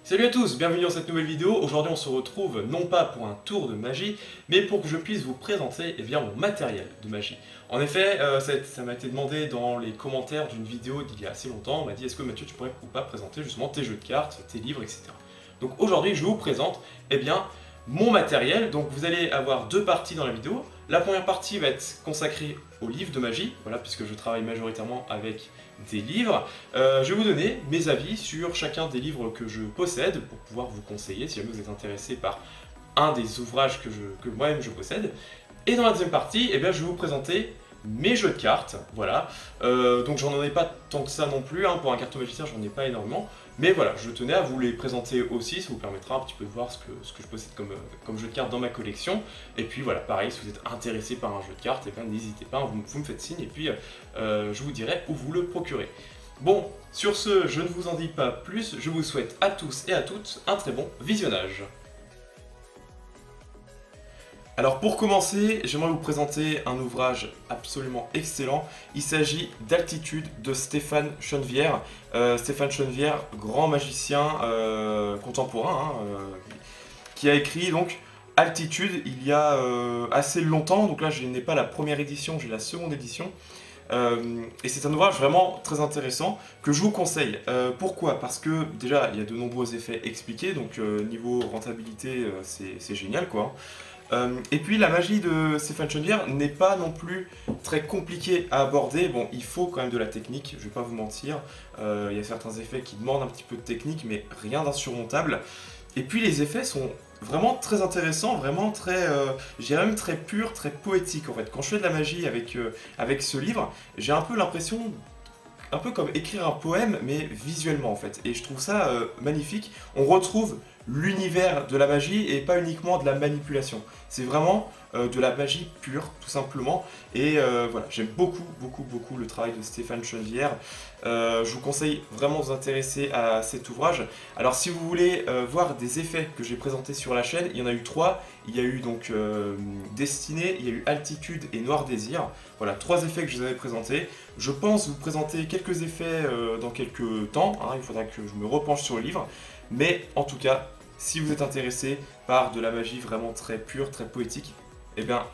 Salut à tous, bienvenue dans cette nouvelle vidéo. Aujourd'hui on se retrouve non pas pour un tour de magie, mais pour que je puisse vous présenter mon matériel de magie. En effet, ça m'a été demandé dans les commentaires d'une vidéo d'il y a assez longtemps. On m'a dit est-ce que Mathieu tu pourrais ou pas présenter justement tes jeux de cartes, tes livres, etc. Donc aujourd'hui je vous présente mon matériel. Donc vous allez avoir deux parties dans la vidéo. La première partie va être consacrée aux livres de magie, voilà, puisque je travaille majoritairement avec des livres. Je vais vous donner mes avis sur chacun des livres que je possède pour pouvoir vous conseiller si jamais vous êtes intéressé par un des ouvrages que moi-même je possède. Et dans la deuxième partie, je vais vous présenter mes jeux de cartes, voilà. Donc j'en ai pas tant que ça non plus, hein. Pour un cartomagicien j'en ai pas énormément. Mais voilà, je tenais à vous les présenter aussi, ça vous permettra un petit peu de voir ce que je possède comme jeu de cartes dans ma collection. Et puis voilà, pareil, si vous êtes intéressé par un jeu de cartes, n'hésitez pas, vous me faites signe et puis je vous dirai où vous le procurez. Bon, sur ce, je ne vous en dis pas plus, je vous souhaite à tous et à toutes un très bon visionnage. Alors pour commencer, j'aimerais vous présenter un ouvrage absolument excellent. Il s'agit d'Altitude de Stéphane Chenevière. Stéphane Chenevière, grand magicien contemporain, qui a écrit donc Altitude il y a assez longtemps. Donc là je n'ai pas la première édition, j'ai la seconde édition. Et c'est un ouvrage vraiment très intéressant que je vous conseille. Pourquoi? Parce que déjà il y a de nombreux effets expliqués, donc niveau rentabilité c'est génial quoi. Et puis la magie de Stéphane Chenevière n'est pas non plus très compliquée à aborder. Bon, il faut quand même de la technique, je vais pas vous mentir. Il y a certains effets qui demandent un petit peu de technique, mais rien d'insurmontable. Et puis les effets sont vraiment très intéressants, vraiment très, je dirais même très purs, très poétiques en fait. Quand je fais de la magie avec ce livre, j'ai un peu l'impression un peu comme écrire un poème, mais visuellement en fait. Et je trouve ça magnifique. On retrouve l'univers de la magie et pas uniquement de la manipulation. C'est vraiment de la magie pure, tout simplement. Et voilà, j'aime beaucoup le travail de Stéphane Chenevière. Je vous conseille vraiment de vous intéresser à cet ouvrage. Alors si vous voulez voir des effets que j'ai présentés sur la chaîne, il y en a eu trois. Il y a eu donc Destinée, il y a eu Altitude et Noir Désir. Voilà, trois effets que je vous avais présentés. Je pense vous présenter quelques effets dans quelques temps, hein. Il faudra que je me repenche sur le livre. Mais en tout cas, si vous êtes intéressé par de la magie vraiment très pure, très poétique,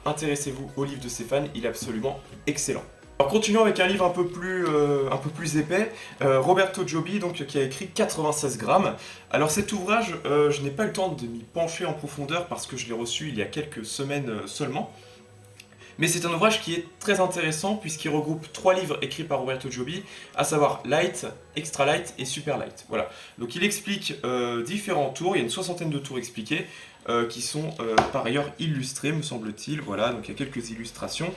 intéressez-vous au livre de Stéphane, il est absolument excellent. Alors continuons avec un livre un peu plus épais, Roberto Giobbi, donc, qui a écrit 96 grammes. Alors cet ouvrage, je n'ai pas eu le temps de m'y pencher en profondeur parce que je l'ai reçu il y a quelques semaines seulement. Mais c'est un ouvrage qui est très intéressant puisqu'il regroupe trois livres écrits par Roberto Giobbi, à savoir Light, Extra Light et Super Light. Voilà. Donc il explique différents tours, il y a une soixantaine de tours expliqués qui sont par ailleurs illustrés, me semble-t-il. Voilà, donc il y a quelques illustrations.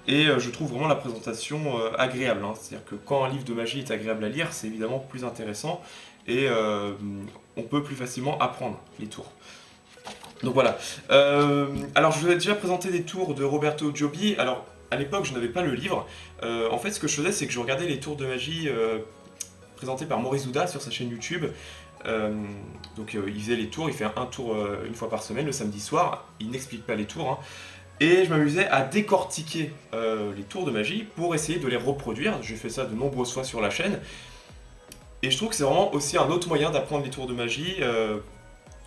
Et je trouve vraiment la présentation agréable, hein. C'est-à-dire que quand un livre de magie est agréable à lire, c'est évidemment plus intéressant et on peut plus facilement apprendre les tours. Donc voilà. Alors je vous ai déjà présenté des tours de Roberto Giobbi. Alors à l'époque je n'avais pas le livre. En fait ce que je faisais c'est que je regardais les tours de magie présentés par Maurice Douda sur sa chaîne YouTube. Il faisait les tours, il fait un tour une fois par semaine le samedi soir. Il n'explique pas les tours, hein. Et je m'amusais à décortiquer les tours de magie pour essayer de les reproduire. J'ai fait ça de nombreuses fois sur la chaîne. Et je trouve que c'est vraiment aussi un autre moyen d'apprendre les tours de magie.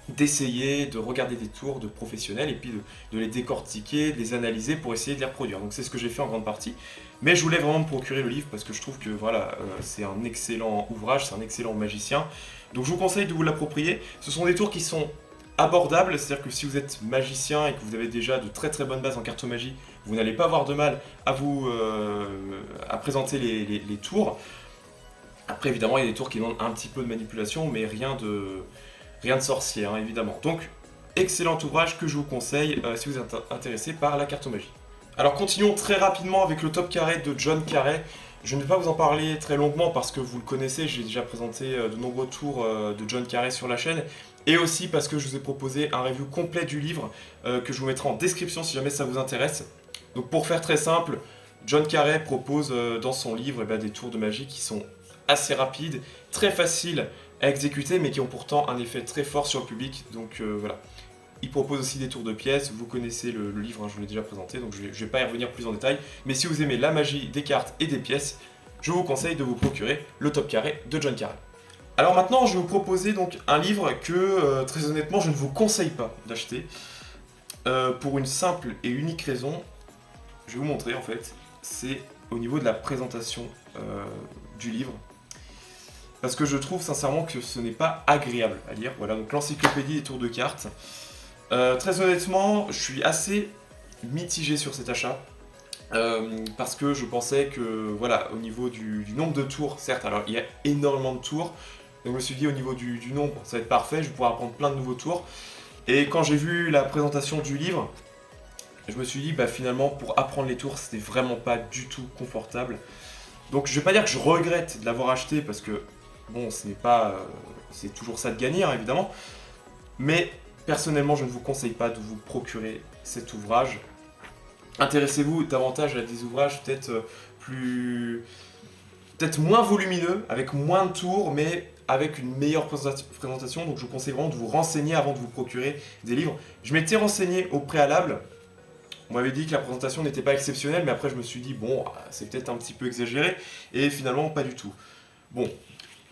D'essayer de regarder des tours de professionnels et puis de les décortiquer, de les analyser pour essayer de les reproduire. Donc c'est ce que j'ai fait en grande partie. Mais je voulais vraiment me procurer le livre parce que je trouve que voilà, c'est un excellent ouvrage, c'est un excellent magicien. Donc je vous conseille de vous l'approprier. Ce sont des tours qui sont abordables, c'est-à-dire que si vous êtes magicien et que vous avez déjà de très bonnes bases en cartomagie, vous n'allez pas avoir de mal à présenter les tours. Après évidemment il y a des tours qui demandent un petit peu de manipulation, mais rien de sorcier, hein, évidemment. Donc, excellent ouvrage que je vous conseille si vous êtes intéressé par la cartomagie. Alors, continuons très rapidement avec le top carré de John Carré. Je ne vais pas vous en parler très longuement parce que vous le connaissez, j'ai déjà présenté de nombreux tours de John Carré sur la chaîne. Et aussi parce que je vous ai proposé un review complet du livre que je vous mettrai en description si jamais ça vous intéresse. Donc, pour faire très simple, John Carré propose dans son livre des tours de magie qui sont assez rapides, très faciles à exécuter, mais qui ont pourtant un effet très fort sur le public. Donc voilà. Il propose aussi des tours de pièces. Vous connaissez le livre, hein, je vous l'ai déjà présenté, donc je ne vais pas y revenir plus en détail. Mais si vous aimez la magie des cartes et des pièces, je vous conseille de vous procurer le top carré de John Carré. Alors maintenant, je vais vous proposer donc un livre que, très honnêtement, je ne vous conseille pas d'acheter. Pour une simple et unique raison, je vais vous montrer en fait, c'est au niveau de la présentation du livre. Parce que je trouve sincèrement que ce n'est pas agréable à lire. Voilà, donc l'encyclopédie des tours de cartes. Très honnêtement, je suis assez mitigé sur cet achat. Parce que je pensais que, voilà, au niveau du nombre de tours, certes, alors il y a énormément de tours, donc je me suis dit au niveau du nombre, ça va être parfait, je vais pouvoir apprendre plein de nouveaux tours. Et quand j'ai vu la présentation du livre, je me suis dit, bah finalement, pour apprendre les tours, c'était vraiment pas du tout confortable. Donc je vais pas dire que je regrette de l'avoir acheté, parce que, bon, ce n'est pas... c'est toujours ça de gagner, hein, évidemment. Mais, personnellement, je ne vous conseille pas de vous procurer cet ouvrage. Intéressez-vous davantage à des ouvrages peut-être peut-être moins volumineux, avec moins de tours, mais avec une meilleure présentation. Donc je vous conseille vraiment de vous renseigner avant de vous procurer des livres. Je m'étais renseigné au préalable. On m'avait dit que la présentation n'était pas exceptionnelle, mais après je me suis dit, bon, c'est peut-être un petit peu exagéré, et finalement pas du tout. Bon,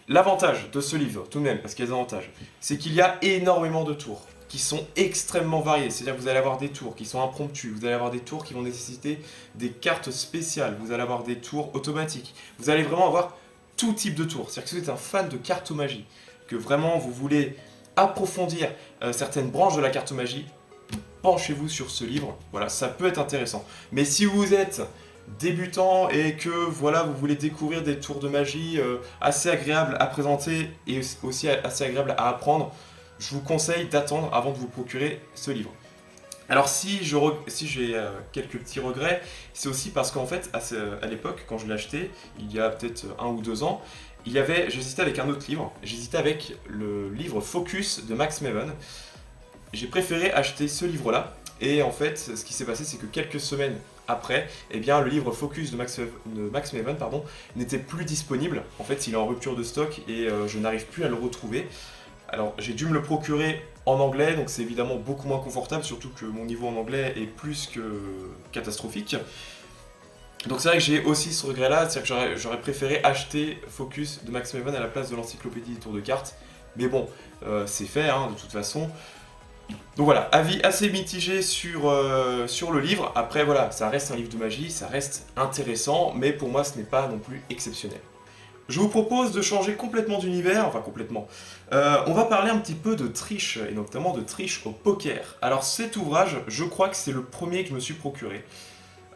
l'avantage de ce livre, tout de même, parce qu'il y a des avantages, c'est qu'il y a énormément de tours qui sont extrêmement variés. C'est-à-dire que vous allez avoir des tours qui sont impromptus, vous allez avoir des tours qui vont nécessiter des cartes spéciales, vous allez avoir des tours automatiques. Vous allez vraiment avoir tout type de tours. C'est-à-dire que si vous êtes un fan de cartomagie, que vraiment vous voulez approfondir certaines branches de la cartomagie, penchez-vous sur ce livre. Voilà, ça peut être intéressant. Mais si vous êtes débutant et que voilà, vous voulez découvrir des tours de magie assez agréables à présenter et aussi assez agréables à apprendre, je vous conseille d'attendre avant de vous procurer ce livre. Alors si j'ai quelques petits regrets, c'est aussi parce qu'en fait, à l'époque, quand je l'ai acheté, il y a peut-être 1 ou 2 ans, j'hésitais avec un autre livre, j'hésitais avec le livre Focus de Max Maven. J'ai préféré acheter ce livre-là, et en fait, ce qui s'est passé, c'est que quelques semaines après, eh bien, le livre Focus de Max Maven n'était plus disponible. En fait, il est en rupture de stock et je n'arrive plus à le retrouver. Alors j'ai dû me le procurer en anglais, donc c'est évidemment beaucoup moins confortable, surtout que mon niveau en anglais est plus que catastrophique. Donc c'est vrai que j'ai aussi ce regret-là, c'est-à-dire que j'aurais préféré acheter Focus de Max Maven à la place de l'encyclopédie des tours de cartes. Mais bon, c'est fait, hein, de toute façon. Donc voilà, avis assez mitigé sur le livre. Après voilà, ça reste un livre de magie, ça reste intéressant, mais pour moi ce n'est pas non plus exceptionnel. Je vous propose de changer complètement d'univers, enfin complètement. On va parler un petit peu de triche, et notamment de triche au poker. Alors cet ouvrage, je crois que c'est le premier que je me suis procuré.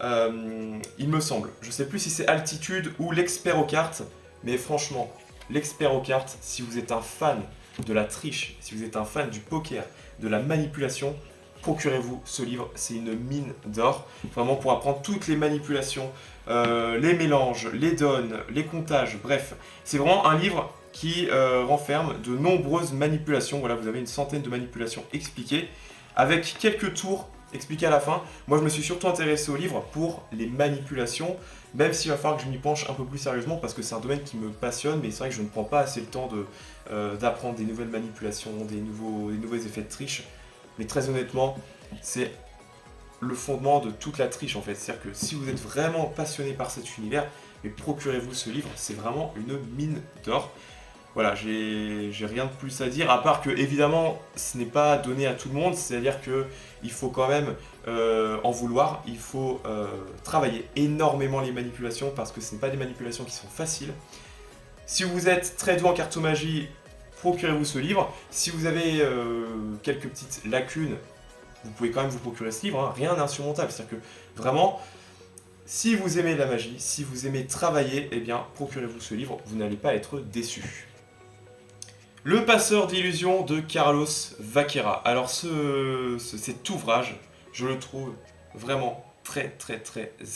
Il me semble. Je sais plus si c'est Altitude ou l'expert aux cartes, mais franchement, l'expert aux cartes, si vous êtes un fan de la triche, si vous êtes un fan du poker, de la manipulation, procurez-vous ce livre, c'est une mine d'or, vraiment pour apprendre toutes les manipulations, les mélanges, les donnes, les comptages, bref. C'est vraiment un livre qui renferme de nombreuses manipulations. Voilà, vous avez une centaine de manipulations expliquées, avec quelques tours expliqués à la fin. Moi, je me suis surtout intéressé au livre pour les manipulations, même s'il va falloir que je m'y penche un peu plus sérieusement, parce que c'est un domaine qui me passionne, mais c'est vrai que je ne prends pas assez le temps d'apprendre des nouvelles manipulations, des nouveaux effets de triche. Mais très honnêtement, c'est le fondement de toute la triche en fait. C'est-à-dire que si vous êtes vraiment passionné par cet univers, mais procurez-vous ce livre, c'est vraiment une mine d'or. Voilà, j'ai rien de plus à dire, à part que évidemment ce n'est pas donné à tout le monde, c'est-à-dire qu'il faut quand même en vouloir, il faut travailler énormément les manipulations, parce que ce n'est pas des manipulations qui sont faciles. Si vous êtes très doué en cartomagie, procurez-vous ce livre. Si vous avez quelques petites lacunes, vous pouvez quand même vous procurer ce livre, hein. Rien d'insurmontable. C'est-à-dire que vraiment, si vous aimez la magie, si vous aimez travailler, eh bien procurez-vous ce livre, vous n'allez pas être déçus. Le passeur d'illusions de Carlos Vaquera. Alors cet ouvrage, je le trouve vraiment très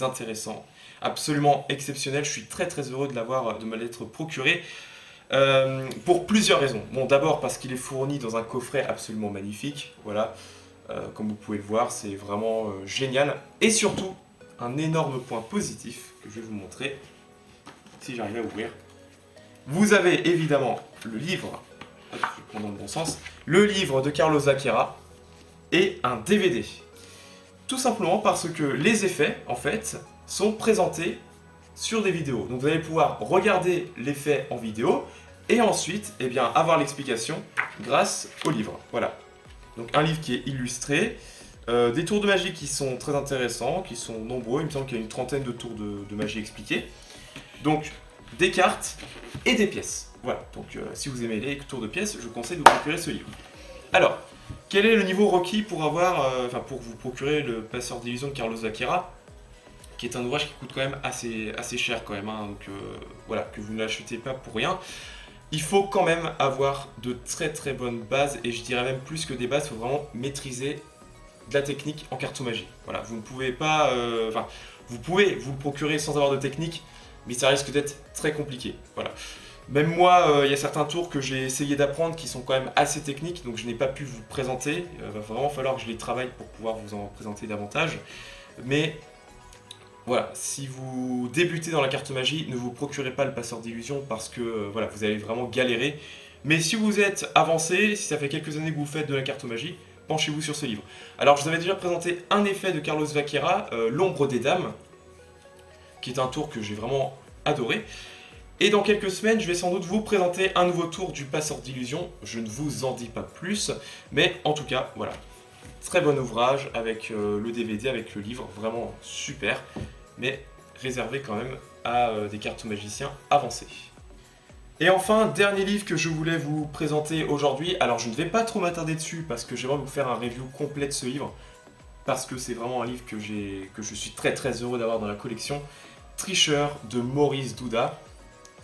intéressant, absolument exceptionnel. Je suis très heureux de me l'être procuré. Pour plusieurs raisons. Bon, d'abord parce qu'il est fourni dans un coffret absolument magnifique, voilà, comme vous pouvez le voir, c'est vraiment génial. Et surtout, un énorme point positif que je vais vous montrer, si j'arrive à ouvrir. Vous avez évidemment le livre, hop, je le prends dans le bon sens, le livre de Carlos Vaquera et un DVD. Tout simplement parce que les effets, en fait, sont présentés sur des vidéos. Donc vous allez pouvoir regarder l'effet en vidéo, Et ensuite, eh bien, avoir l'explication grâce au livre. Voilà. Donc un livre qui est illustré, des tours de magie qui sont très intéressants, qui sont nombreux. Il me semble qu'il y a une trentaine de tours de magie expliqués. Donc des cartes et des pièces. Voilà. Donc si vous aimez les tours de pièces, je vous conseille de vous procurer ce livre. Alors, quel est le niveau requis pour pour vous procurer le Passeur d'illusion de Carlos Vaquera, qui est un ouvrage qui coûte quand même assez cher quand même, hein, donc voilà, que vous ne l'achetez pas pour rien. Il faut quand même avoir de très très bonnes bases, et je dirais même plus que des bases, il faut vraiment maîtriser de la technique en cartomagie. Voilà, vous ne pouvez pas, vous pouvez vous le procurer sans avoir de technique, mais ça risque d'être très compliqué. Voilà. Même moi, il y a certains tours que j'ai essayé d'apprendre qui sont quand même assez techniques, donc je n'ai pas pu vous présenter. Il va vraiment falloir que je les travaille pour pouvoir vous en présenter davantage. Mais voilà, si vous débutez dans la cartomagie, ne vous procurez pas le Passeur d'illusion parce que voilà, vous allez vraiment galérer. Mais si vous êtes avancé, si ça fait quelques années que vous faites de la cartomagie, penchez-vous sur ce livre. Alors je vous avais déjà présenté un effet de Carlos Vaquera, l'ombre des dames, qui est un tour que j'ai vraiment adoré. Et dans quelques semaines, je vais sans doute vous présenter un nouveau tour du Passeur d'illusion. Je ne vous en dis pas plus, mais en tout cas, voilà. Très bon ouvrage avec le DVD, avec le livre, vraiment super, mais réservé quand même à des cartomagiciens avancés. Et enfin, dernier livre que je voulais vous présenter aujourd'hui. Alors je ne vais pas trop m'attarder dessus parce que j'aimerais vous faire un review complet de ce livre, parce que c'est vraiment un livre que je suis très très heureux d'avoir dans la collection. Tricheur de Maurice Douda.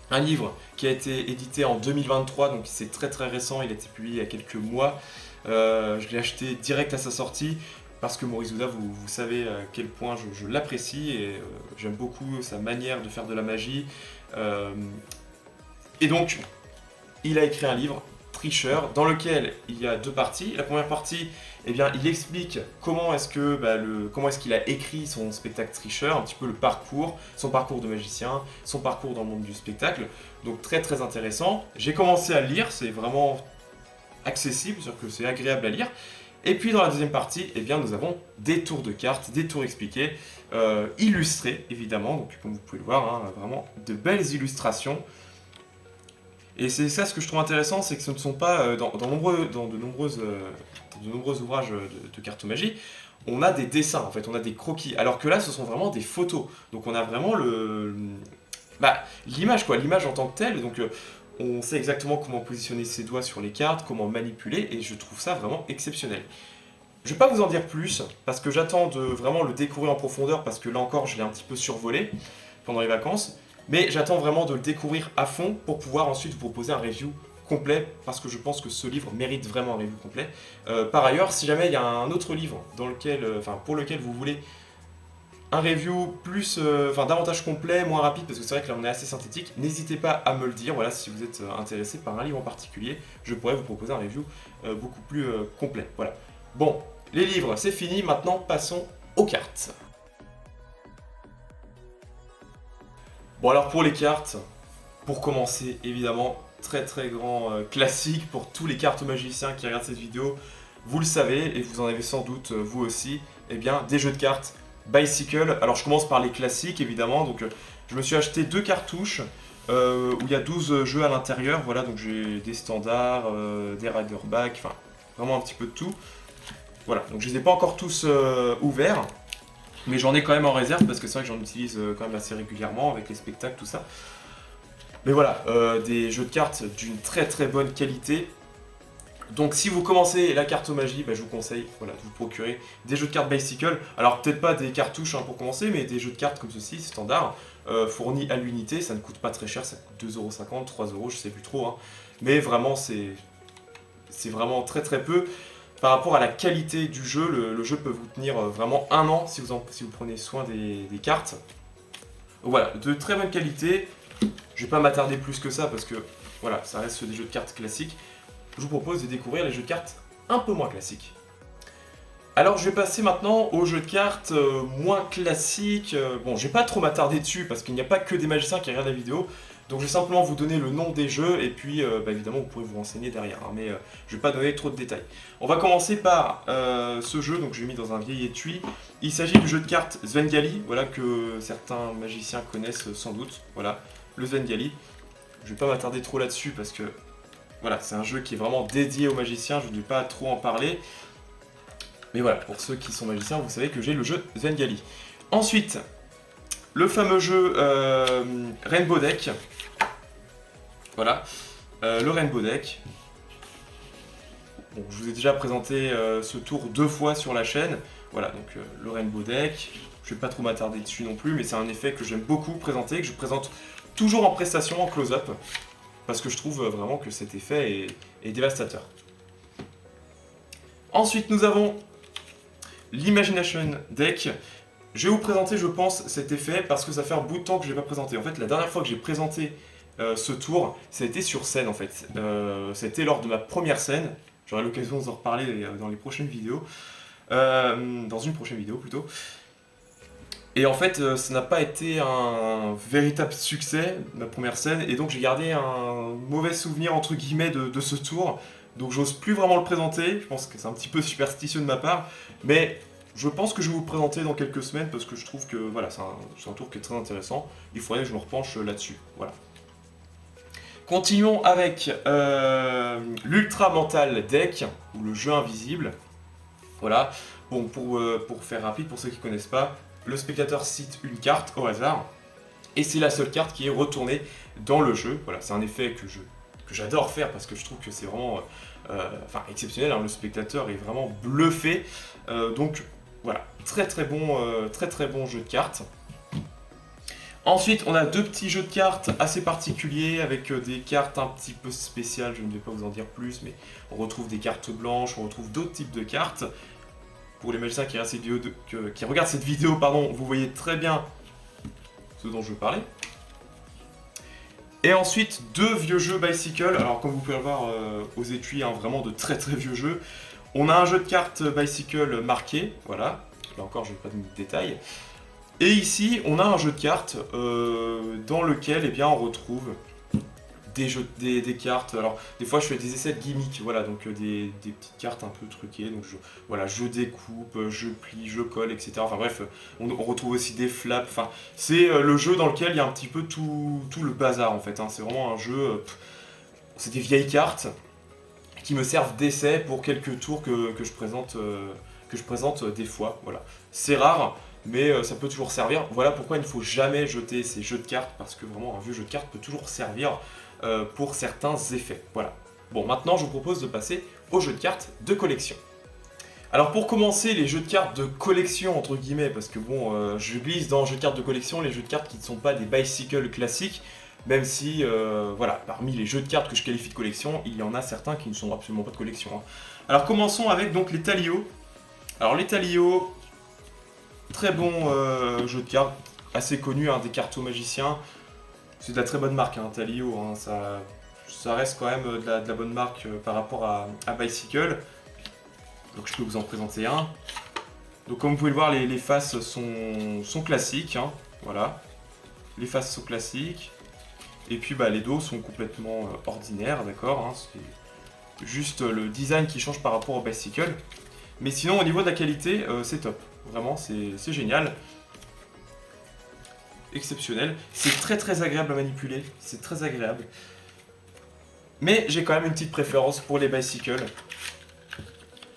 Un livre qui a été édité en 2023, donc c'est très très récent, il a été publié il y a quelques mois. Je l'ai acheté direct à sa sortie parce que Maurice Douda, vous savez à quel point je l'apprécie et j'aime beaucoup sa manière de faire de la magie. Et donc, il a écrit un livre, Tricheur, dans lequel il y a deux parties. La première partie, eh bien, il explique comment est-ce qu'il a écrit son spectacle Tricheur, un petit peu le parcours, son parcours de magicien, son parcours dans le monde du spectacle. Donc très très intéressant. J'ai commencé à le lire, c'est vraiment accessible, c'est-à-dire que c'est agréable à lire. Et puis dans la deuxième partie, eh bien, nous avons des tours de cartes, des tours expliqués, illustrés évidemment, donc comme vous pouvez le voir, hein, vraiment de belles illustrations. Et c'est ça ce que je trouve intéressant, c'est que ce ne sont pas, dans de nombreux ouvrages de cartomagie, on a des dessins en fait, on a des croquis, alors que là ce sont vraiment des photos. Donc on a vraiment l'image quoi, l'image en tant que telle, donc on sait exactement comment positionner ses doigts sur les cartes, comment manipuler, et je trouve ça vraiment exceptionnel. Je ne vais pas vous en dire plus, parce que j'attends de vraiment le découvrir en profondeur, parce que là encore je l'ai un petit peu survolé pendant les vacances. Mais j'attends vraiment de le découvrir à fond pour pouvoir ensuite vous proposer un review complet, parce que je pense que ce livre mérite vraiment un review complet. Par ailleurs, si jamais il y a un autre livre pour lequel vous voulez un review davantage complet, moins rapide, parce que c'est vrai que là on est assez synthétique, n'hésitez pas à me le dire. Voilà, si vous êtes intéressé par un livre en particulier, je pourrais vous proposer un review beaucoup plus complet. Voilà. Bon, les livres, c'est fini. Maintenant, passons aux cartes. Bon alors pour les cartes, pour commencer évidemment, très très grand classique pour tous les cartomagiciens qui regardent cette vidéo, vous le savez et vous en avez sans doute vous aussi, eh bien des jeux de cartes Bicycle. Alors je commence par les classiques évidemment, donc je me suis acheté deux cartouches où il y a 12 jeux à l'intérieur, voilà, donc j'ai des standards, des riderback, enfin vraiment un petit peu de tout. Voilà, donc je les ai pas encore tous ouverts. Mais j'en ai quand même en réserve parce que c'est vrai que j'en utilise quand même assez régulièrement avec les spectacles, tout ça. Mais voilà, des jeux de cartes d'une très très bonne qualité. Donc si vous commencez la cartomagie, je vous conseille de vous procurer des jeux de cartes Bicycle. Alors peut-être pas des cartouches pour commencer, mais des jeux de cartes comme ceci, standard, fournis à l'unité. Ça ne coûte pas très cher, ça coûte 2,50€, 3€, je sais plus trop. Hein. Mais vraiment, c'est vraiment très très peu. Par rapport à la qualité du jeu, le jeu peut vous tenir vraiment un an si vous prenez soin des cartes. Donc voilà, de très bonne qualité. Je vais pas m'attarder plus que ça parce que voilà, ça reste des jeux de cartes classiques. Je vous propose de découvrir les jeux de cartes un peu moins classiques. Alors je vais passer maintenant aux jeux de cartes moins classiques. Bon, je vais pas trop m'attarder dessus parce qu'il n'y a pas que des magiciens qui regardent la vidéo. Donc je vais simplement vous donner le nom des jeux et puis évidemment vous pourrez vous renseigner derrière, hein, mais je vais pas donner trop de détails. On va commencer par ce jeu, donc je l'ai mis dans un vieil étui. Il s'agit du jeu de cartes Svengali, voilà, que certains magiciens connaissent sans doute, voilà, le Svengali. je vais pas m'attarder trop là-dessus parce que voilà, c'est un jeu qui est vraiment dédié aux magiciens, je ne vais pas trop en parler. Mais voilà, pour ceux qui sont magiciens, vous savez que j'ai le jeu Svengali. Ensuite, le fameux jeu Rainbow Deck. Voilà, le Rainbow Deck. Bon, je vous ai déjà présenté ce tour 2 fois sur la chaîne. Voilà, donc le Rainbow Deck. Je vais pas trop m'attarder dessus non plus, mais c'est un effet que j'aime beaucoup présenter, que je présente toujours en prestation, en close-up, parce que je trouve vraiment que cet effet est dévastateur. Ensuite, nous avons l'Imagination Deck. Je vais vous présenter, je pense, cet effet parce que ça fait un bout de temps que je ne l'ai pas présenté. En fait, la dernière fois que j'ai présenté ce tour, ça a été sur scène en fait. C'était lors de ma première scène. J'aurai l'occasion d'en reparler dans les prochaines vidéos. Dans une prochaine vidéo plutôt. Et en fait, ça n'a pas été un véritable succès, ma première scène, et donc j'ai gardé un mauvais souvenir entre guillemets de ce tour. Donc j'ose plus vraiment le présenter, je pense que c'est un petit peu superstitieux de ma part, mais je pense que je vais vous le présenter dans quelques semaines parce que je trouve que voilà, c'est un tour qui est très intéressant. Il faudrait que je me repenche là-dessus. Voilà. Continuons avec l'Ultra Mental Deck, ou le jeu invisible. Voilà. Bon, pour faire rapide, pour ceux qui ne connaissent pas, le spectateur cite une carte au hasard, et c'est la seule carte qui est retournée dans le jeu. Voilà, c'est un effet que j'adore faire parce que je trouve que c'est vraiment exceptionnel, hein. Le spectateur est vraiment bluffé. Donc voilà, très très bon jeu de cartes. Ensuite, on a deux petits jeux de cartes assez particuliers avec des cartes un petit peu spéciales, je ne vais pas vous en dire plus, mais on retrouve des cartes blanches, on retrouve d'autres types de cartes. Pour les magiciens qui regardent cette vidéo, pardon, vous voyez très bien ce dont je veux parler. Et ensuite, deux vieux jeux Bicycle. Alors, comme vous pouvez le voir aux étuis, hein, vraiment de très très vieux jeux. On a un jeu de cartes Bicycle marqué, voilà. Là encore, je ne vais pas donner de détails. Et ici, on a un jeu de cartes dans lequel eh bien, on retrouve des cartes. Alors, des fois, je fais des essais de gimmick, voilà, donc des petites cartes un peu truquées. Donc, voilà, je découpe, je plie, je colle, etc. Enfin bref, on retrouve aussi des flaps. Enfin, c'est le jeu dans lequel il y a un petit peu tout le bazar en fait. Hein. C'est vraiment un jeu. C'est des vieilles cartes qui me servent d'essai pour quelques tours que je présente des fois. Voilà, c'est rare. Mais ça peut toujours servir. Voilà pourquoi il ne faut jamais jeter ces jeux de cartes, parce que vraiment un vieux jeu de cartes peut toujours servir pour certains effets. Voilà. Bon, maintenant je vous propose de passer aux jeux de cartes de collection. Alors pour commencer, les jeux de cartes de collection, entre guillemets, parce que bon, je glisse dans jeux de cartes de collection les jeux de cartes qui ne sont pas des bicycles classiques, même si, voilà, parmi les jeux de cartes que je qualifie de collection, il y en a certains qui ne sont absolument pas de collection. Hein. Alors commençons avec donc les Talio. Alors les Talio, très bon jeu de cartes, assez connu, hein, des cartes aux magiciens. C'est de la très bonne marque, hein, Talio, hein, ça reste quand même de la bonne marque par rapport à Bicycle. Donc je peux vous en présenter un. Donc comme vous pouvez le voir, les faces sont classiques, hein, voilà. Les faces sont classiques. Et puis bah, les dos sont complètement ordinaires, d'accord, hein, c'est juste le design qui change par rapport au Bicycle. Mais sinon, au niveau de la qualité, c'est top. Vraiment, c'est génial. Exceptionnel. C'est très très agréable à manipuler. C'est très agréable. Mais j'ai quand même une petite préférence pour les Bicycles.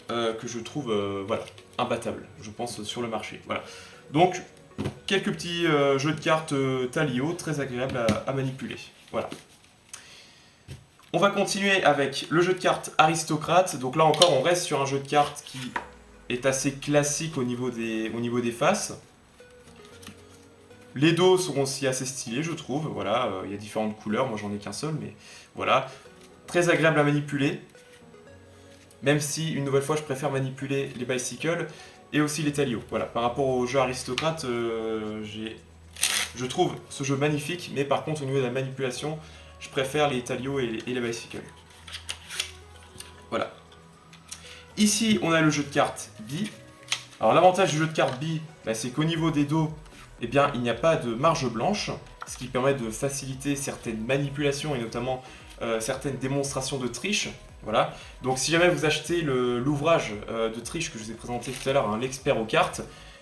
Que je trouve, voilà, imbattable, je pense, sur le marché. Voilà. Donc, quelques petits jeux de cartes Talio, très agréables à manipuler. Voilà. On va continuer avec le jeu de cartes Aristocrate. Donc là encore, on reste sur un jeu de cartes qui est assez classique au niveau des faces. Les dos seront aussi assez stylés, je trouve. Voilà, il y a différentes couleurs. Moi, j'en ai qu'un seul, mais voilà. Très agréable à manipuler. Même si, une nouvelle fois, je préfère manipuler les Bicycles et aussi les Talio. Voilà, par rapport au jeu Aristocrate, je trouve ce jeu magnifique, mais par contre, au niveau de la manipulation, je préfère les Talio et les Bicycles. Voilà. Ici, on a le jeu de cartes Bi. Alors, l'avantage du jeu de cartes Bi, bah, c'est qu'au niveau des dos, eh bien, il n'y a pas de marge blanche, ce qui permet de faciliter certaines manipulations et notamment certaines démonstrations de triche. Voilà. Donc, si jamais vous achetez l'ouvrage de triche que je vous ai présenté tout à l'heure, hein, l'expert aux cartes,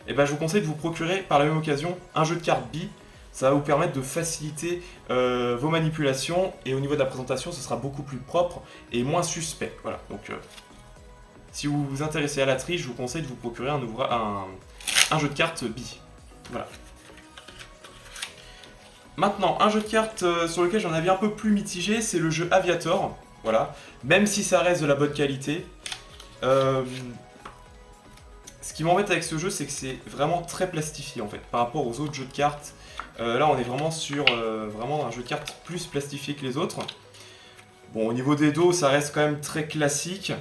eh ben, je vous conseille de vous procurer par la même occasion un jeu de cartes Bi. ça va vous permettre de faciliter vos manipulations, et au niveau de la présentation, ce sera beaucoup plus propre et moins suspect. Voilà, donc si vous vous intéressez à la triche, je vous conseille de vous procurer un jeu de cartes billes. Voilà. Maintenant, un jeu de cartes sur lequel j'en avais un peu plus mitigé, c'est le jeu Aviator. Voilà. Même si ça reste de la bonne qualité. Ce qui m'embête avec ce jeu, c'est que c'est vraiment très plastifié en fait, par rapport aux autres jeux de cartes. Là, on est vraiment sur vraiment un jeu de cartes plus plastifié que les autres. Bon, au niveau des dos, ça reste quand même très classique.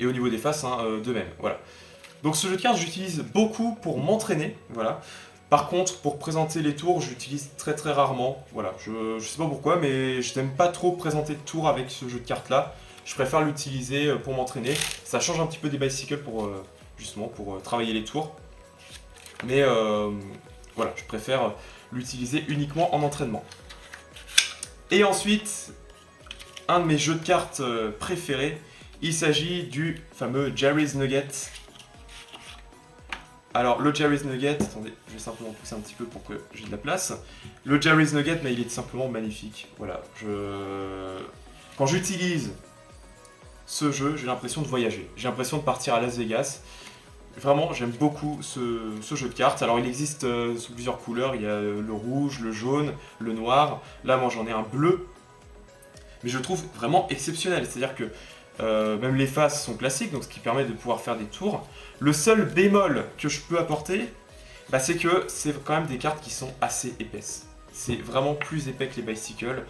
Et au niveau des faces, hein, de même. Voilà. Donc ce jeu de cartes, j'utilise beaucoup pour m'entraîner. Voilà. Par contre, pour présenter les tours, j'utilise très très rarement. Voilà, je sais pas pourquoi, mais je n'aime pas trop présenter de tours avec ce jeu de cartes là. Je préfère l'utiliser pour m'entraîner. Ça change un petit peu des bicycles pour justement pour travailler les tours. Mais voilà, je préfère l'utiliser uniquement en entraînement. Et ensuite, un de mes jeux de cartes préférés, il s'agit du fameux Jerry's Nugget. Alors, le Jerry's Nugget, attendez, je vais simplement pousser un petit peu pour que j'ai de la place. Le Jerry's Nugget, mais il est simplement magnifique. Voilà, quand j'utilise ce jeu, j'ai l'impression de voyager. J'ai l'impression de partir à Las Vegas. Vraiment, j'aime beaucoup ce jeu de cartes. Alors, il existe sous plusieurs couleurs. Il y a le rouge, le jaune, le noir. Là, moi, j'en ai un bleu. Mais je le trouve vraiment exceptionnel. C'est-à-dire que même les faces sont classiques, donc ce qui permet de pouvoir faire des tours. Le seul bémol que je peux apporter, bah, c'est que c'est quand même des cartes qui sont assez épaisses. C'est vraiment plus épais que les bicycles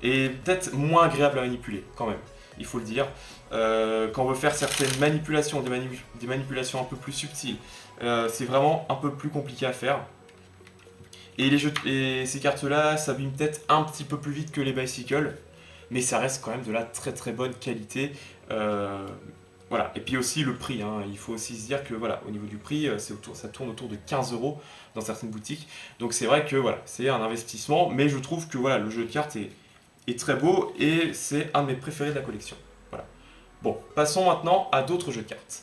et peut-être moins agréable à manipuler quand même, il faut le dire. Quand on veut faire certaines manipulations, des manipulations un peu plus subtiles, c'est vraiment un peu plus compliqué à faire. Et ces cartes-là s'abîment peut-être un petit peu plus vite que les bicycles, mais ça reste quand même de la très très bonne qualité. Voilà. Et puis aussi le prix, hein. Il faut aussi se dire que voilà, au niveau du prix, ça tourne autour de 15 € dans certaines boutiques. Donc c'est vrai que voilà, c'est un investissement, mais je trouve que voilà, le jeu de cartes est très beau et c'est un de mes préférés de la collection. Voilà. Bon, passons maintenant à d'autres jeux de cartes.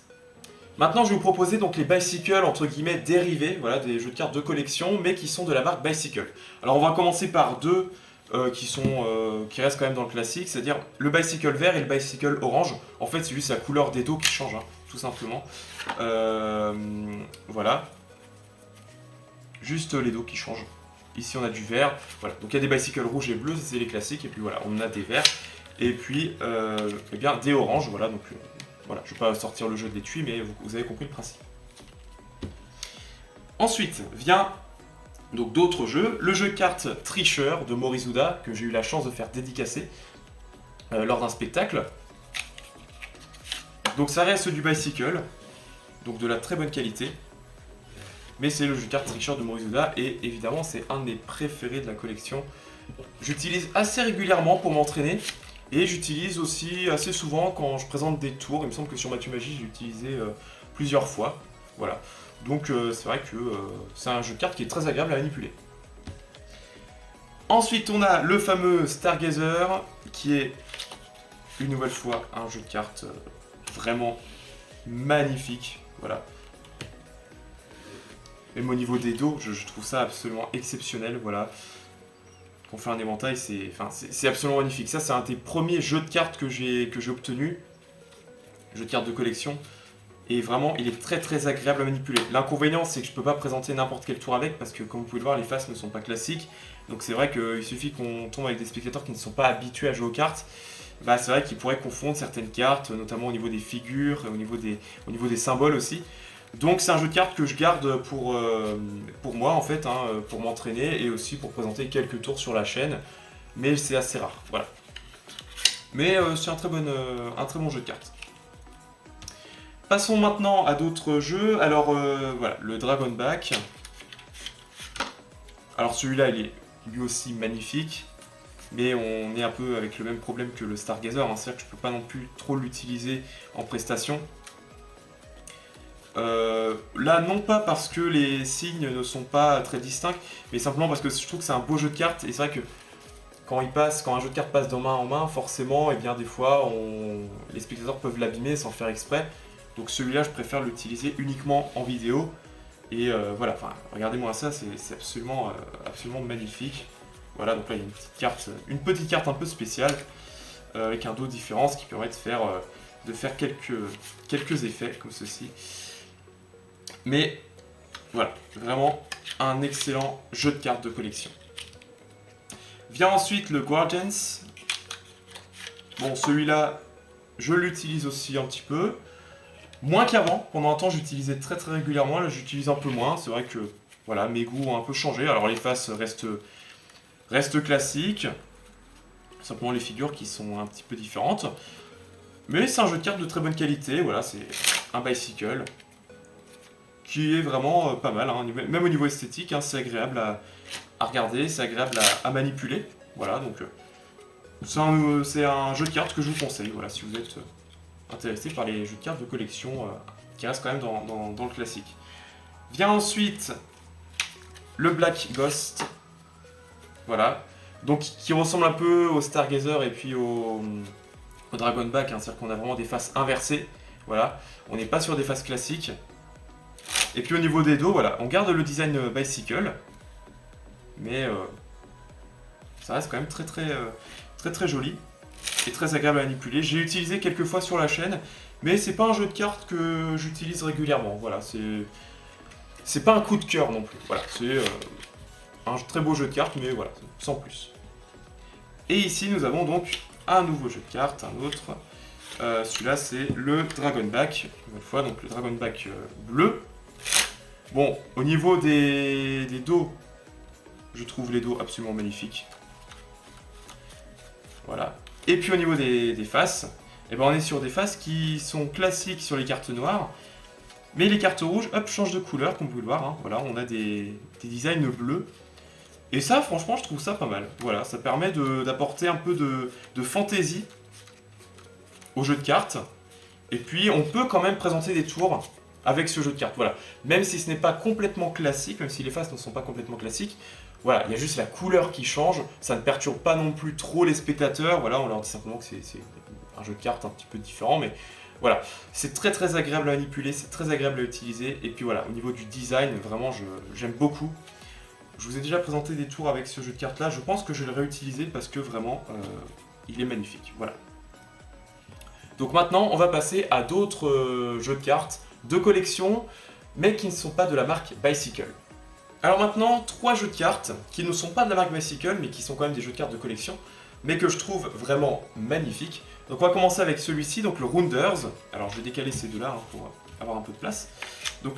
Maintenant, je vais vous proposer donc les bicycles entre guillemets dérivés, voilà, des jeux de cartes de collection, mais qui sont de la marque Bicycle. Alors on va commencer par deux qui restent quand même dans le classique, c'est-à-dire le bicycle vert et le bicycle orange. En fait, c'est juste la couleur des dos qui change, hein, tout simplement. Voilà. Juste les dos qui changent. Ici, on a du vert. Voilà. Donc, il y a des bicycles rouges et bleus, c'est les classiques. Et puis voilà, on a des verts. Et puis, eh bien, des oranges. Voilà. Donc, voilà. Je ne vais pas sortir le jeu de l'étui, mais vous avez compris le principe. Ensuite, vient donc d'autres jeux. Le jeu de cartes Tricheur de Morizuda, que j'ai eu la chance de faire dédicacer lors d'un spectacle. Donc ça reste du bicycle, donc de la très bonne qualité. Mais c'est le jeu de cartes Tricheur de Morizuda et évidemment c'est un de mes préférés de la collection. J'utilise assez régulièrement pour m'entraîner et j'utilise aussi assez souvent quand je présente des tours. Il me semble que sur Mathieu Magie, j'ai utilisé plusieurs fois. Voilà. Donc c'est vrai que c'est un jeu de cartes qui est très agréable à manipuler. Ensuite, on a le fameux Stargazer, qui est une nouvelle fois un jeu de cartes vraiment magnifique. Voilà. Même au niveau des dos, je trouve ça absolument exceptionnel. Voilà. Quand on fait un éventail, c'est absolument magnifique. Ça, c'est un des premiers jeux de cartes que j'ai obtenu. Jeu de cartes de collection. Et vraiment, il est très très agréable à manipuler. L'inconvénient, c'est que je ne peux pas présenter n'importe quel tour avec, parce que comme vous pouvez le voir, les faces ne sont pas classiques. Donc c'est vrai qu'il suffit qu'on tombe avec des spectateurs qui ne sont pas habitués à jouer aux cartes. Bah, c'est vrai qu'ils pourraient confondre certaines cartes, notamment au niveau des figures, au niveau des symboles aussi. Donc c'est un jeu de cartes que je garde pour moi en fait, hein, pour m'entraîner et aussi pour présenter quelques tours sur la chaîne. Mais c'est assez rare, voilà. Mais c'est un très bon jeu de cartes. Passons maintenant à d'autres jeux. Alors voilà, le Dragon Back. Alors celui-là, il est lui aussi magnifique. Mais on est un peu avec le même problème que le Stargazer. Hein. C'est-à-dire que je ne peux pas non plus trop l'utiliser en prestation. Là, non pas parce que les signes ne sont pas très distincts, mais simplement parce que je trouve que c'est un beau jeu de cartes. Et c'est vrai que quand un jeu de cartes passe de main en main, forcément, et bien des fois, les spectateurs peuvent l'abîmer sans faire exprès. Donc celui-là, je préfère l'utiliser uniquement en vidéo. Et voilà, enfin, regardez-moi ça, c'est absolument, absolument magnifique. Voilà, donc là il y a une petite carte un peu spéciale, avec un dos différent, ce qui permet de faire quelques effets comme ceci. Mais voilà, vraiment un excellent jeu de cartes de collection. Vient ensuite le Guardians. Bon, celui-là, je l'utilise aussi un petit peu. Moins qu'avant. Pendant un temps, j'utilisais très très régulièrement. Là, j'utilise un peu moins. C'est vrai que voilà, mes goûts ont un peu changé. Alors, les faces restent classiques. Simplement les figures qui sont un petit peu différentes. Mais c'est un jeu de cartes de très bonne qualité. Voilà, c'est un bicycle qui est vraiment pas mal. Hein. Même au niveau esthétique, hein, c'est agréable à regarder, c'est agréable à manipuler. Voilà, donc c'est un jeu de cartes que je vous conseille. Voilà, si vous êtes intéressé par les jeux de cartes de collection qui restent quand même dans le classique. Vient ensuite le Black Ghost. Voilà. Donc qui ressemble un peu au Stargazer et puis au Dragonback. Hein, c'est-à-dire qu'on a vraiment des faces inversées. Voilà. On n'est pas sur des faces classiques. Et puis au niveau des dos, voilà, on garde le design bicycle. Mais ça reste quand même très joli. Et très agréable à manipuler. J'ai utilisé quelques fois sur la chaîne, mais c'est pas un jeu de cartes que j'utilise régulièrement. Voilà, c'est pas un coup de cœur non plus. Voilà, c'est un très beau jeu de cartes, mais voilà, sans plus. Et ici, nous avons donc un nouveau jeu de cartes, un autre. Celui-là, c'est le Dragonback. Une fois, donc le Dragonback bleu. Bon, au niveau des dos, je trouve les dos absolument magnifiques. Voilà. Et puis au niveau des faces, eh ben on est sur des faces qui sont classiques sur les cartes noires. Mais les cartes rouges, hop, changent de couleur, comme vous pouvez le voir. Hein. Voilà, on a des designs bleus. Et ça, franchement, je trouve ça pas mal. Voilà, ça permet d'apporter un peu de fantaisie au jeu de cartes. Et puis, on peut quand même présenter des tours avec ce jeu de cartes. Voilà, même si ce n'est pas complètement classique, même si les faces ne sont pas complètement classiques, voilà, il y a juste la couleur qui change. Ça ne perturbe pas non plus trop les spectateurs. Voilà, on leur dit simplement que c'est un jeu de cartes un petit peu différent, mais voilà, c'est très agréable à manipuler, c'est très agréable à utiliser. Et puis voilà, au niveau du design, vraiment, j'aime beaucoup. Je vous ai déjà présenté des tours avec ce jeu de cartes là, je pense que je vais le réutiliser parce que vraiment, il est magnifique. Voilà. Donc maintenant, on va passer à d'autres jeux de cartes de collection, mais qui ne sont pas de la marque Bicycle. Alors maintenant, 3 jeux de cartes qui ne sont pas de la marque Bicycle, mais qui sont quand même des jeux de cartes de collection, mais que je trouve vraiment magnifiques. Donc on va commencer avec celui-ci, donc le Rounders. Alors je vais décaler ces deux-là hein, pour avoir un peu de place. Donc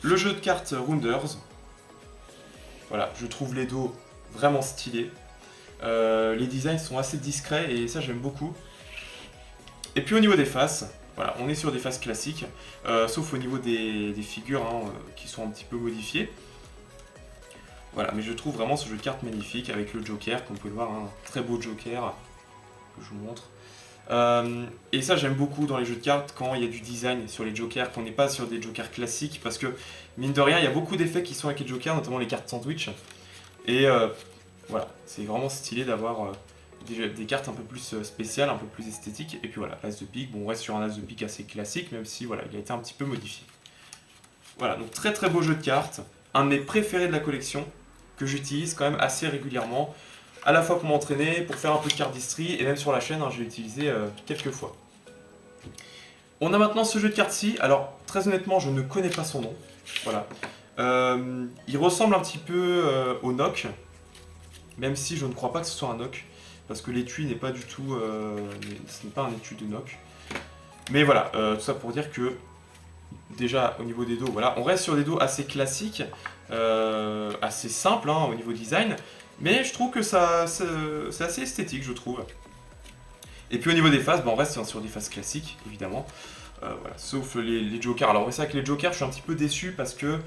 le jeu de cartes Rounders. Voilà, je trouve les dos vraiment stylés. Les designs sont assez discrets et ça j'aime beaucoup. Et puis au niveau des faces, voilà, on est sur des faces classiques, sauf au niveau des figures hein, qui sont un petit peu modifiées. Voilà, mais je trouve vraiment ce jeu de cartes magnifique avec le Joker, comme vous pouvez le voir, un très beau Joker que je vous montre. Et ça j'aime beaucoup dans les jeux de cartes quand il y a du design sur les jokers, qu'on n'est pas sur des jokers classiques, parce que mine de rien il y a beaucoup d'effets qui sont avec les jokers, notamment les cartes sandwich. Et voilà, c'est vraiment stylé d'avoir des cartes un peu plus spéciales, un peu plus esthétiques. Et puis voilà, l'as de pique, bon on reste sur un as de pique assez classique, même si voilà, il a été un petit peu modifié. Voilà, donc très beau jeu de cartes, un de mes préférés de la collection, que j'utilise quand même assez régulièrement. À la fois pour m'entraîner, pour faire un peu de cardistry, et même sur la chaîne, hein, je l'ai utilisé quelques fois. On a maintenant ce jeu de cartes-ci, alors très honnêtement, je ne connais pas son nom. Voilà. Il ressemble un petit peu au Nock, même si je ne crois pas que ce soit un Nock, parce que l'étui n'est pas du tout... ce n'est pas un étui de Nock. Mais voilà, tout ça pour dire que, déjà au niveau des dos, voilà, on reste sur des dos assez classiques, assez simples hein, au niveau design, mais je trouve que c'est assez esthétique, je trouve. Et puis au niveau des faces, on reste sur des faces classiques, évidemment. Voilà, sauf les jokers. Alors c'est vrai que les jokers, je suis un petit peu déçu parce que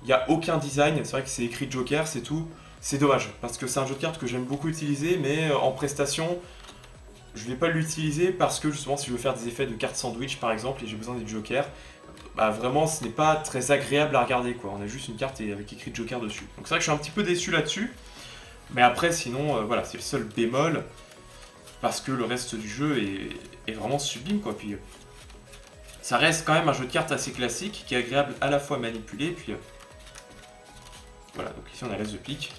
il n'y a aucun design. C'est vrai que c'est écrit joker, c'est tout. C'est dommage, parce que c'est un jeu de cartes que j'aime beaucoup utiliser, mais en prestation, je ne vais pas l'utiliser parce que justement, si je veux faire des effets de cartes sandwich par exemple, et j'ai besoin des jokers, bah vraiment, ce n'est pas très agréable à regarder, quoi. On a juste une carte avec écrit joker dessus. Donc c'est vrai que je suis un petit peu déçu là-dessus. Mais après, sinon, voilà, c'est le seul bémol, parce que le reste du jeu est vraiment sublime, quoi. Puis, ça reste quand même un jeu de cartes assez classique, qui est agréable à la fois à manipuler, puis voilà, donc ici on a l'as de pique.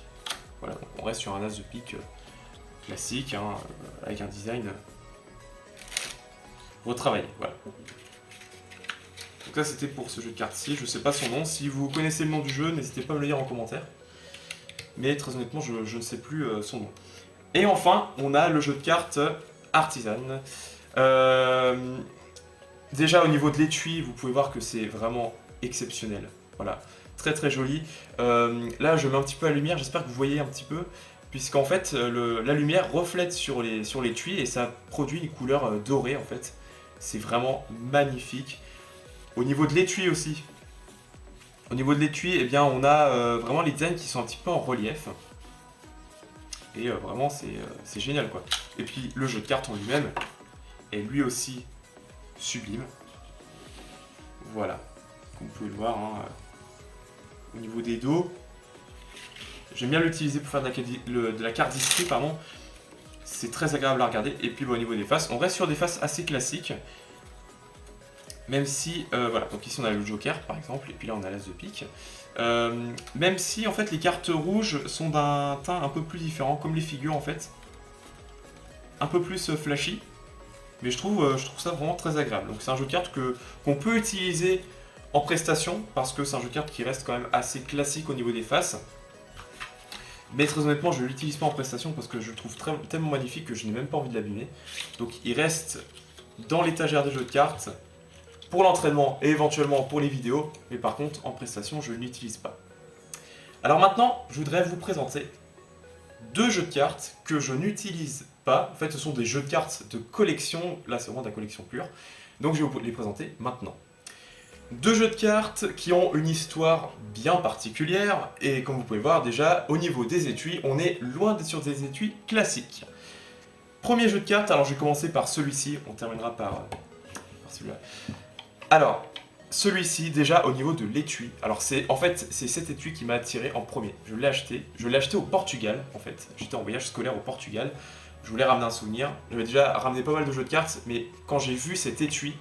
Voilà, donc on reste sur un as de pique classique, hein, avec un design retravaillé, voilà. Donc ça c'était pour ce jeu de cartes-ci, je sais pas son nom, si vous connaissez le nom du jeu, n'hésitez pas à me le dire en commentaire. Mais très honnêtement, je ne sais plus son nom. Et enfin, on a le jeu de cartes Artisan. Déjà au niveau de l'étui, vous pouvez voir que c'est vraiment exceptionnel. Voilà, très très joli. Là, je mets un petit peu la lumière, j'espère que vous voyez un petit peu, puisqu'en fait, la lumière reflète sur l'étui et ça produit une couleur dorée en fait. C'est vraiment magnifique. Au niveau de l'étui aussi. Au niveau de l'étui, eh bien, on a vraiment les designs qui sont un petit peu en relief. Et vraiment, c'est génial quoi. Et puis le jeu de cartes en lui-même est lui aussi sublime. Voilà, comme vous pouvez le voir, hein, au niveau des dos, j'aime bien l'utiliser pour faire de la cardistry, pardon. C'est très agréable à regarder. Et puis au niveau des faces, on reste sur des faces assez classiques. Même si, voilà, donc ici on a le Joker par exemple, et puis là on a l'As de pique. Même si en fait les cartes rouges sont d'un teint un peu plus différent, comme les figures en fait. Un peu plus flashy. Mais je trouve ça vraiment très agréable. Donc c'est un jeu de cartes qu'on peut utiliser en prestation, parce que c'est un jeu de cartes qui reste quand même assez classique au niveau des faces. Mais très honnêtement, je ne l'utilise pas en prestation parce que je le trouve tellement magnifique que je n'ai même pas envie de l'abîmer. Donc il reste dans l'étagère des jeux de cartes, pour l'entraînement et éventuellement pour les vidéos, mais par contre en prestation je ne l'utilise pas. Alors maintenant je voudrais vous présenter deux jeux de cartes que je n'utilise pas. En fait ce sont des jeux de cartes de collection, là c'est vraiment de la collection pure, donc je vais vous les présenter maintenant. Deux jeux de cartes qui ont une histoire bien particulière, et comme vous pouvez voir déjà au niveau des étuis, on est loin d'être sur des étuis classiques. Premier jeu de cartes, alors je vais commencer par celui-ci, on terminera par celui-là. Alors, celui-ci, déjà au niveau de l'étui, alors en fait c'est cet étui qui m'a attiré en premier. Je l'ai acheté au Portugal en fait. J'étais en voyage scolaire au Portugal, je voulais ramener un souvenir. J'avais déjà ramené pas mal de jeux de cartes, mais quand j'ai vu cet étui,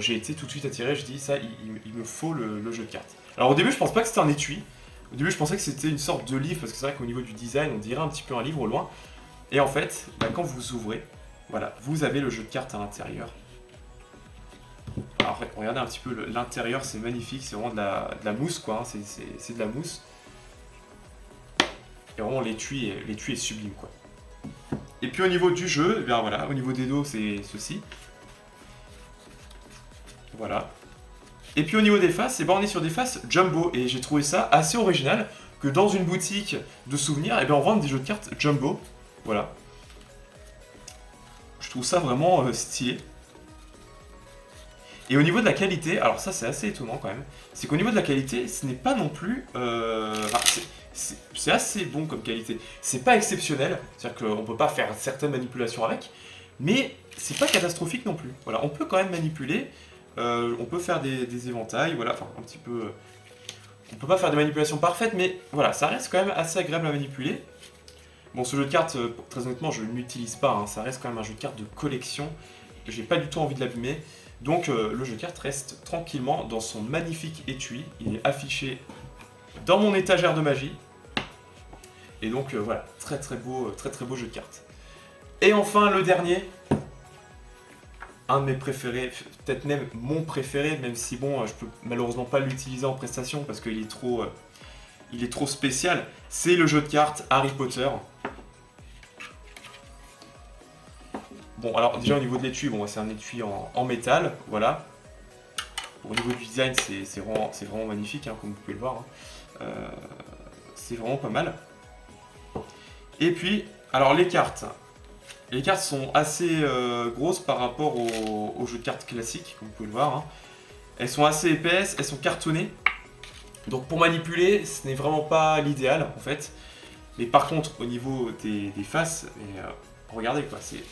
j'ai été tout de suite attiré. Je dis ça, il me faut le jeu de cartes. Alors au début je pense pas que c'était un étui. Au début je pensais que c'était une sorte de livre, parce que c'est vrai qu'au niveau du design on dirait un petit peu un livre au loin. Et en fait, quand vous ouvrez, voilà, vous avez le jeu de cartes à l'intérieur. Alors regardez un petit peu l'intérieur, c'est magnifique, c'est vraiment de la mousse quoi, hein, c'est de la mousse. Et vraiment l'étui est sublime quoi. Et puis au niveau du jeu, eh bien voilà, au niveau des dos c'est ceci. Voilà. Et puis au niveau des faces, eh ben, on est sur des faces jumbo, et j'ai trouvé ça assez original que dans une boutique de souvenirs, eh ben, on vende des jeux de cartes jumbo. Voilà. Je trouve ça vraiment stylé. Et au niveau de la qualité, alors ça c'est assez étonnant quand même, c'est qu'au niveau de la qualité, ce n'est pas non plus... c'est assez bon comme qualité. C'est pas exceptionnel, c'est-à-dire qu'on peut pas faire certaines manipulations avec, mais c'est pas catastrophique non plus. Voilà, on peut quand même manipuler, on peut faire des éventails, voilà, enfin un petit peu... On peut pas faire des manipulations parfaites, mais voilà, ça reste quand même assez agréable à manipuler. Bon, ce jeu de cartes, très honnêtement, je ne l'utilise pas, hein, ça reste quand même un jeu de cartes de collection, j'ai pas du tout envie de l'abîmer. Donc le jeu de cartes reste tranquillement dans son magnifique étui. Il est affiché dans mon étagère de magie. Et donc voilà, très très beau jeu de cartes. Et enfin le dernier, un de mes préférés, peut-être même mon préféré, même si bon, je peux malheureusement pas l'utiliser en prestation parce qu'il est trop spécial. C'est le jeu de cartes Harry Potter. Bon, alors déjà au niveau de l'étui, bon, c'est un étui en métal, voilà. Au niveau du design, c'est vraiment magnifique, hein, comme vous pouvez le voir. Hein. C'est vraiment pas mal. Et puis, alors les cartes. Les cartes sont assez grosses par rapport au jeu de cartes classique, comme vous pouvez le voir. Hein. Elles sont assez épaisses, elles sont cartonnées. Donc pour manipuler, ce n'est vraiment pas l'idéal en fait. Mais par contre, au niveau des faces, regardez quoi, c'est...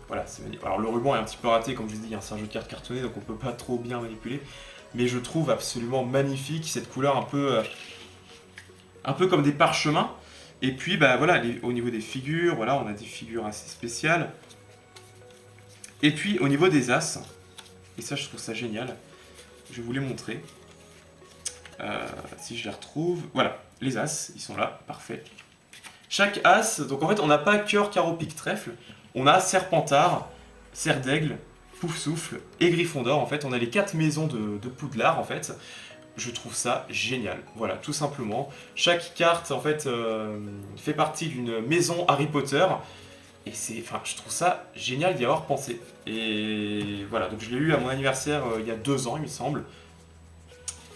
Voilà, c'est magnifique. Alors le ruban est un petit peu raté, comme je vous ai dit, hein, c'est un jeu de cartes cartonné, donc on peut pas trop bien manipuler. Mais je trouve absolument magnifique cette couleur un peu comme des parchemins. Et puis bah voilà, au niveau des figures, voilà, on a des figures assez spéciales. Et puis au niveau des as, et ça je trouve ça génial. Je vais vous les montrer. Si je les retrouve, voilà, les as, ils sont là, parfait. Chaque as, donc en fait on n'a pas cœur, carreau, pique, trèfle, on a serpentard, cerf d'aigle, pouf souffle et griffon d'or. En fait on a les 4 maisons de Poudlard en fait. Je trouve ça génial, voilà, tout simplement. Chaque carte en fait fait partie d'une maison Harry Potter. Et je trouve ça génial d'y avoir pensé. Et voilà, donc je l'ai eu à mon anniversaire il y a 2 ans il me semble.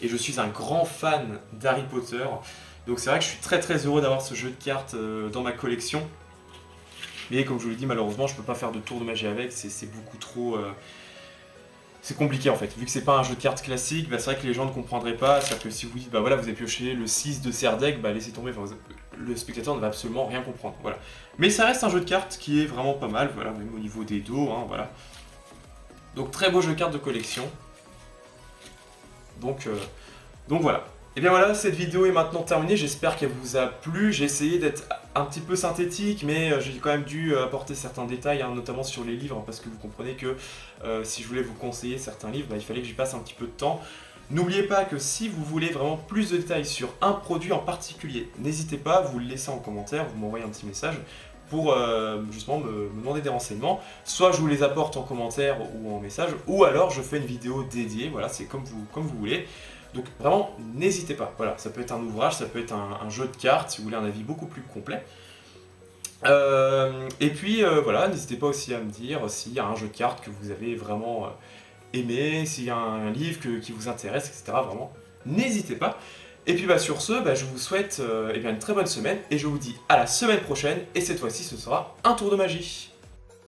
Et je suis un grand fan d'Harry Potter. Donc c'est vrai que je suis très très heureux d'avoir ce jeu de cartes dans ma collection. Mais comme je vous l'ai dit, malheureusement, je peux pas faire de tour de magie avec, c'est beaucoup trop... c'est compliqué en fait. Vu que c'est pas un jeu de cartes classique, c'est vrai que les gens ne comprendraient pas. C'est-à-dire que si vous dites, bah voilà, vous avez pioché le 6 de Serdaigle, bah laissez tomber, le spectateur ne va absolument rien comprendre. Voilà. Mais ça reste un jeu de cartes qui est vraiment pas mal, voilà, même au niveau des dos, hein, voilà. Donc très beau jeu de cartes de collection. Donc voilà. Et bien voilà, cette vidéo est maintenant terminée, j'espère qu'elle vous a plu. J'ai essayé d'être un petit peu synthétique, mais j'ai quand même dû apporter certains détails, hein, notamment sur les livres, parce que vous comprenez que si je voulais vous conseiller certains livres, il fallait que j'y passe un petit peu de temps. N'oubliez pas que si vous voulez vraiment plus de détails sur un produit en particulier, n'hésitez pas, vous le laissez en commentaire, vous m'envoyez un petit message pour justement me demander des renseignements. Soit je vous les apporte en commentaire ou en message, ou alors je fais une vidéo dédiée, voilà, c'est comme vous voulez. Donc vraiment, n'hésitez pas, voilà, ça peut être un ouvrage, ça peut être un jeu de cartes, si vous voulez un avis beaucoup plus complet. Et puis voilà, n'hésitez pas aussi à me dire s'il y a un jeu de cartes que vous avez vraiment aimé, s'il y a un livre qui vous intéresse, etc. Vraiment, n'hésitez pas. Et puis sur ce, je vous souhaite une très bonne semaine et je vous dis à la semaine prochaine. Et cette fois-ci, ce sera un tour de magie.